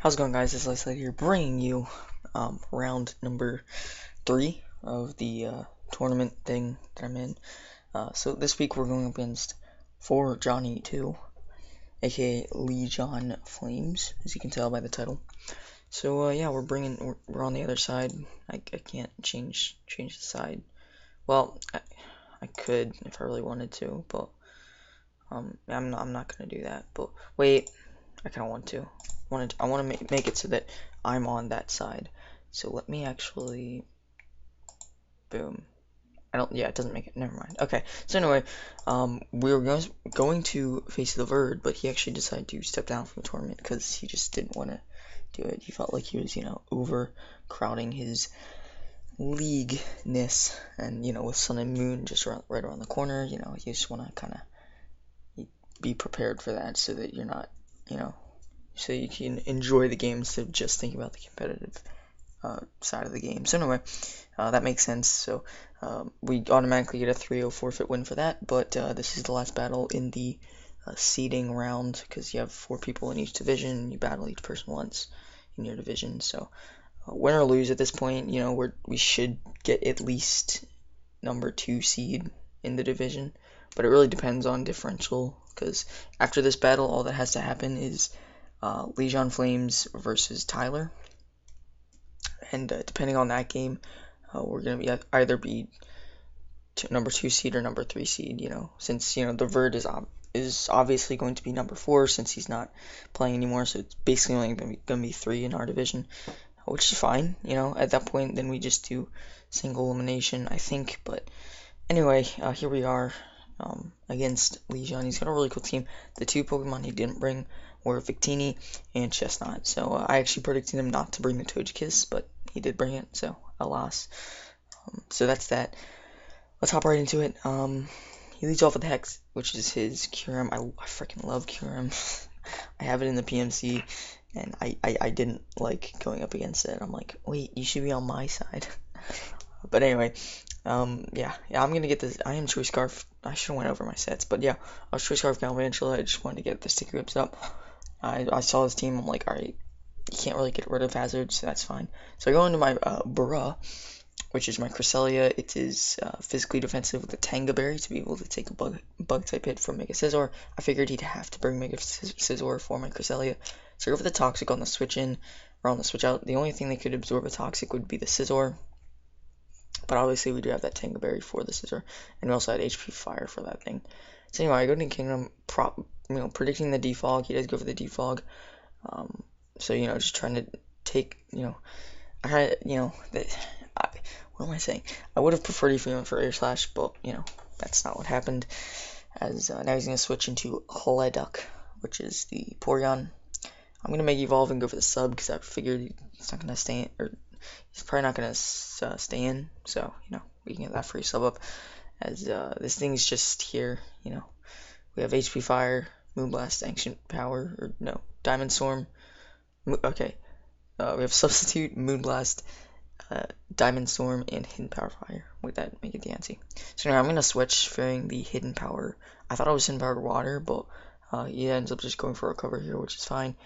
How's it going, guys? It's Iceolate here, bringing you round number 3 of the tournament thing that I'm in. So this week we're going up against 4 Johnny 2, aka Lejon Flames, as you can tell by the title. So yeah, we're on the other side. I can't change the side. Well, I could if I really wanted to, but I'm not gonna do that. But wait, I kind of want to. I want to make it so that I'm on that side. So let me actually, boom. Yeah, it doesn't make it. Never mind. Okay. So anyway, we were going to face the Verd, but he actually decided to step down from the tournament because he just didn't want to do it. He felt like he was, overcrowding his league-ness, and with Sun and Moon just right around the corner, you just want to kind of be prepared for that so that you're not, so you can enjoy the game instead of just thinking about the competitive side of the game. So anyway, that makes sense. So we automatically get a 3-0 forfeit win for that, but this is the last battle in the seeding round because you have 4 people in each division. You battle each person once in your division. So win or lose at this point, we should get at least number 2 seed in the division, but it really depends on differential because after this battle, all that has to happen is Lejon Flames versus Tyler, and depending on that game, we're gonna be either be number 2 seed or number 3 seed. Since the Verd is obviously going to be number 4 since he's not playing anymore, so it's basically only gonna be 3 in our division, which is fine. At that point, then we just do single elimination, I think. But anyway, here we are against Lejon. He's got a really cool team. The 2 Pokemon he didn't bring were Victini and Chestnut. So I actually predicted him not to bring the Togekiss, but he did bring it, so alas. So that's that. Let's hop right into it. He leads off with Hex, which is his Kyurem. I freaking love Kyurem. I have it in the PMC, and I didn't like going up against it. I'm like, wait, you should be on my side. But anyway, yeah, I'm gonna get this. I am Choice Scarf. I should have went over my sets, but yeah, I was Choice Scarf Galvantula. I just wanted to get the sticky whips up. I saw this team. I'm like, alright, you can't really get rid of hazards, so that's fine. So I go into my Burra, which is my Cresselia. It is physically defensive with a Tanga Berry to be able to take a bug type hit from Mega Scizor. I figured he'd have to bring Mega Scizor for my Cresselia. So I go for the Toxic on the switch in, or on the switch out. The only thing that could absorb a Toxic would be the Scizor. But obviously we do have that Tanga Berry for the Scizor, and we also had HP Fire for that thing. So anyway, I go to Kingdom, predicting the defog. He does go for the defog. So just trying to take, what am I saying? I would have preferred if he went for Air Slash, but that's not what happened. As now he's gonna switch into Holeduck, which is the Porygon. I'm gonna make Evolve and go for the sub because I figured he's not gonna stay in, or he's probably not gonna stay in. So we can get that free sub up. As this thing's just here. We have HP Fire, Moonblast, Ancient Power, or no, Diamond Storm. Okay, we have Substitute, Moonblast, Diamond Storm, and Hidden Power Fire. With that, make it the ante. So now I'm gonna switch, fearing the Hidden Power. I thought it was Hidden Power Water, but he ends up just going for a cover here, which is fine.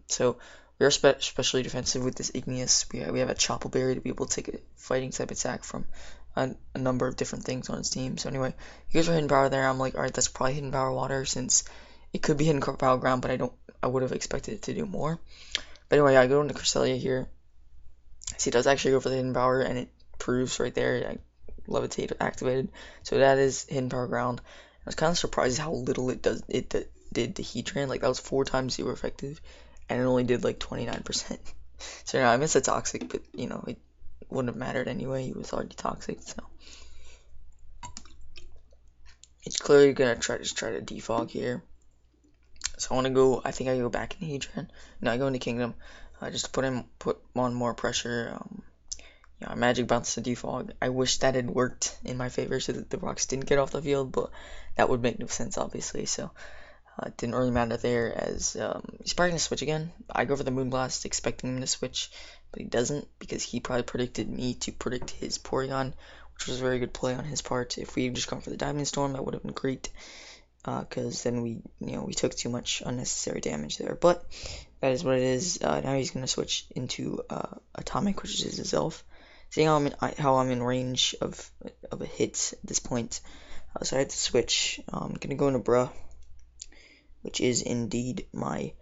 So we are especially defensive with this Igneous. We have a Chople Berry to be able to take a fighting type attack from a number of different things on his team. So anyway, he goes for Hidden Power there. I'm like, alright, that's probably Hidden Power Water since it could be Hidden Power Ground, but I would have expected it to do more. But anyway, I go into Cresselia here. So he does actually go for the Hidden Power, and it proves right there. I Levitate activated. So that is Hidden Power Ground. I was kind of surprised how little it did to Heatran. Like, that was 4 times super effective, and it only did like 29%. So I missed a Toxic, but it wouldn't have mattered anyway. He was already Toxic, so it's clearly gonna try to defog here. So I want to go. I think I go back in Heatran. No, I go into Kingdom, just to put on more pressure. Magic bounce to defog. I wish that had worked in my favor so that the rocks didn't get off the field, but that would make no sense, obviously. So it didn't really matter there, as he's probably gonna switch again. I go for the Moonblast, expecting him to switch, but he doesn't because he probably predicted me to predict his Porygon, which was a very good play on his part. If we had just gone for the Diamond Storm, that would have been great, because then we took too much unnecessary damage there. But that is what it is. Now he's gonna switch into Atomic, which is his elf. Seeing how I'm in range of a hit at this point, so I had to switch. I'm gonna go into Brawl, which is indeed my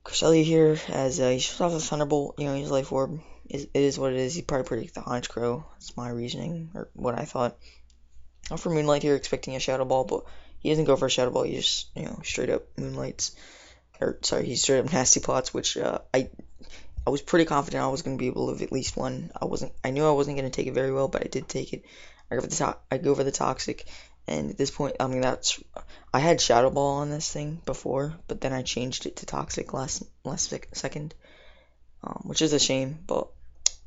Cresselia here, as he shows off a Thunderbolt. You know, he's Life Orb. It is what it is. He probably predicted the Honchkrow. That's my reasoning, or what I thought. Not for Moonlight here, expecting a Shadow Ball, but he doesn't go for a Shadow Ball. He just, you know, straight up Moonlights. Or, sorry, he straight up Nasty Plots, which I was pretty confident I was going to be able to live at least one. I knew I wasn't going to take it very well, but I did take it. I go for the Toxic, and at this point, I mean, I had Shadow Ball on this thing before, but then I changed it to Toxic last second, which is a shame, but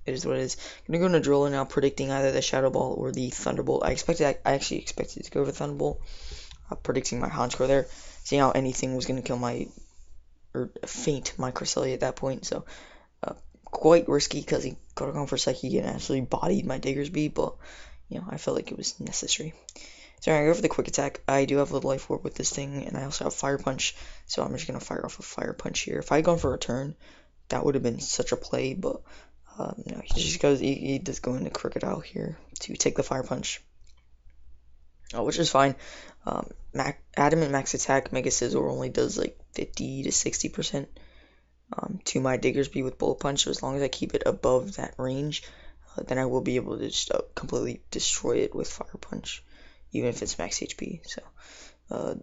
it is what it is. I'm gonna go into Driller now, predicting either the Shadow Ball or the Thunderbolt. I actually expected to go for Thunderbolt, predicting my Honchkrow there, seeing how anything was gonna kill or faint my Cresselia at that point. So quite risky because he could have gone for Psychic and actually bodied my Diggersby, but you know, I felt like it was necessary. So I go for the Quick Attack. I do have a Life Orb with this thing, and I also have Fire Punch, so I'm just gonna fire off a Fire Punch here. If I had gone for a turn, that would have been such a play, but no, he just goes. He does go into Crocodile here to take the Fire Punch, which is fine. Adamant Max Attack Mega Sizzle only does like 50 to 60% to my Diggersby with Bullet Punch, so as long as I keep it above that range, then I will be able to just completely destroy it with Fire Punch, even if it's max HP.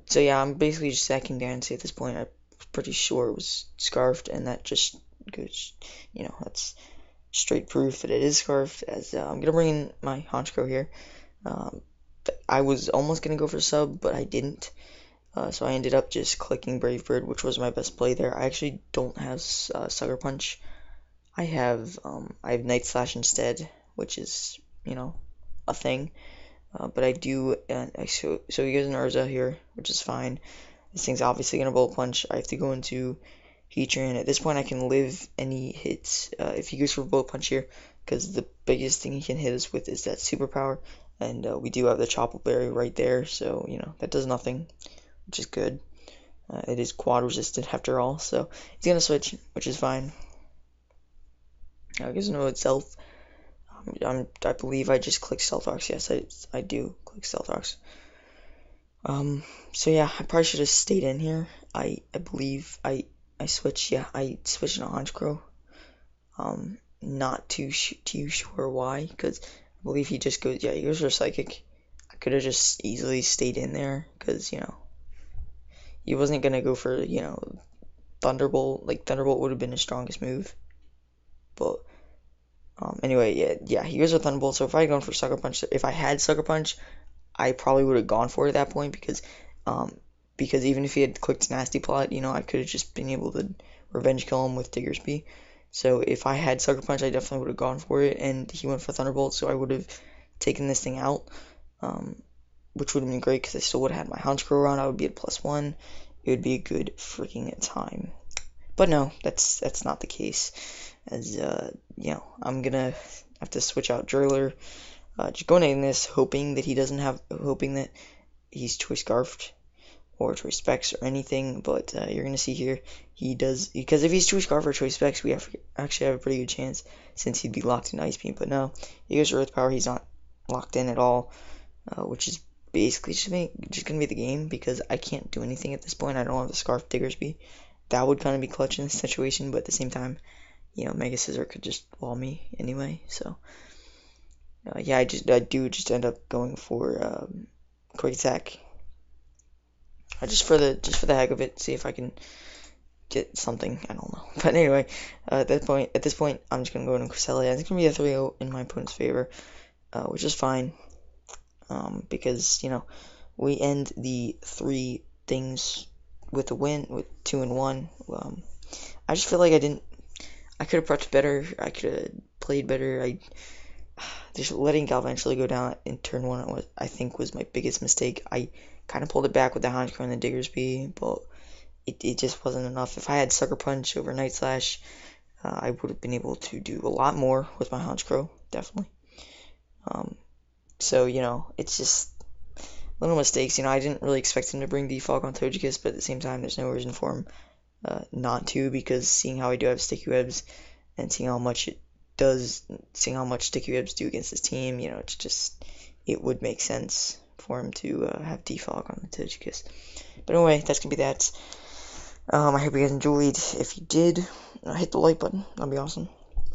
So yeah, I'm basically just sacking Dancy at this point. I'm pretty sure it was Scarfed, and that just goes, you know, that's straight proof that it is Scarfed, as I'm gonna bring in my Honchkrow here. I was almost gonna go for sub, but I didn't. So I ended up just clicking Brave Bird, which was my best play there. I actually don't have Sucker Punch. I have Night Slash instead, which is, you know, a thing. But I do, so he goes in Urza here, which is fine. This thing's obviously gonna Bullet Punch. I have to go into Heatran. At this point, I can live any hits if he goes for Bullet Punch here, because the biggest thing he can hit us with is that superpower, and we do have the Chople Berry right there, so, you know, that does nothing, which is good. It is quad resistant after all, so he's gonna switch, which is fine. I guess no itself. I believe I just clicked Stealth Rocks. Yes, I do click Stealth Rocks. So yeah, I probably should have stayed in here. I believe I switched. Yeah, I switched to Honchkrow. Not too sure why, because I believe he just goes. Yeah, he goes for Psychic. I could have just easily stayed in there, because, you know, he wasn't gonna go for, you know, Thunderbolt. Like, Thunderbolt would have been his strongest move, but anyway, yeah, he goes for Thunderbolt. So if I had gone for Sucker Punch, if I had Sucker Punch, I probably would have gone for it at that point, because even if he had clicked Nasty Plot, you know, I could have just been able to revenge kill him with Diggersby. So if I had Sucker Punch, I definitely would have gone for it, and he went for Thunderbolt, so I would have taken this thing out, which would have been great, because I still would have had my Honchkrow around. I would be at +1. It would be a good freaking time. But no, that's not the case, as, you know, I'm gonna have to switch out Driller, just going in this, hoping that he's Choice Scarfed, or Choice Specs, or anything, but you're gonna see here, he does, because if he's Choice Scarf or Choice Specs, we actually have a pretty good chance, since he'd be locked in Ice Beam, but no, he goes Earth Power, he's not locked in at all, which is basically just gonna be the game, because I can't do anything at this point. I don't have the Scarf Diggersby. That would kind of be clutch in this situation, but at the same time, you know, Mega Scissor could just wall me anyway, so yeah, I do just end up going for Quick Attack, just for the heck of it, see if I can get something. I don't know, but anyway, at this point, I'm just gonna go into Cresselia. It's gonna be a 3-0 in my opponent's favor, which is fine, because, you know, we end the 3 things with a win, with 2 and 1. I just feel like I could have prepped better. I could have played better. Just letting Galvantula go down in turn 1, I think, was my biggest mistake. I kind of pulled it back with the Honchkrow and the Diggersby, but it just wasn't enough. If I had Sucker Punch over Night Slash, I would have been able to do a lot more with my Honchkrow, definitely. So, you know, it's just little mistakes. You know, I didn't really expect him to bring the Fog on Togekiss, but at the same time, there's no reason for him not to, because seeing how I do have sticky webs and seeing how much sticky webs do against this team, it would make sense for him to have defog on the Togekiss. But anyway, that's gonna be that. I hope you guys enjoyed. If you did, hit the like button. That'd be awesome.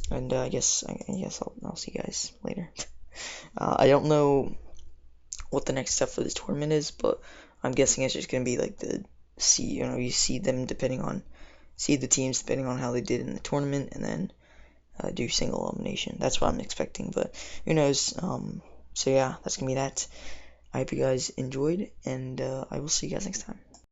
And I guess I'll see you guys later. I don't know what the next step for this tournament is, but I'm guessing it's just gonna be like you see the teams depending on how they did in the tournament, and then do single elimination. That's what I'm expecting, but who knows? So yeah, that's gonna be that. I hope you guys enjoyed, and I will see you guys next time.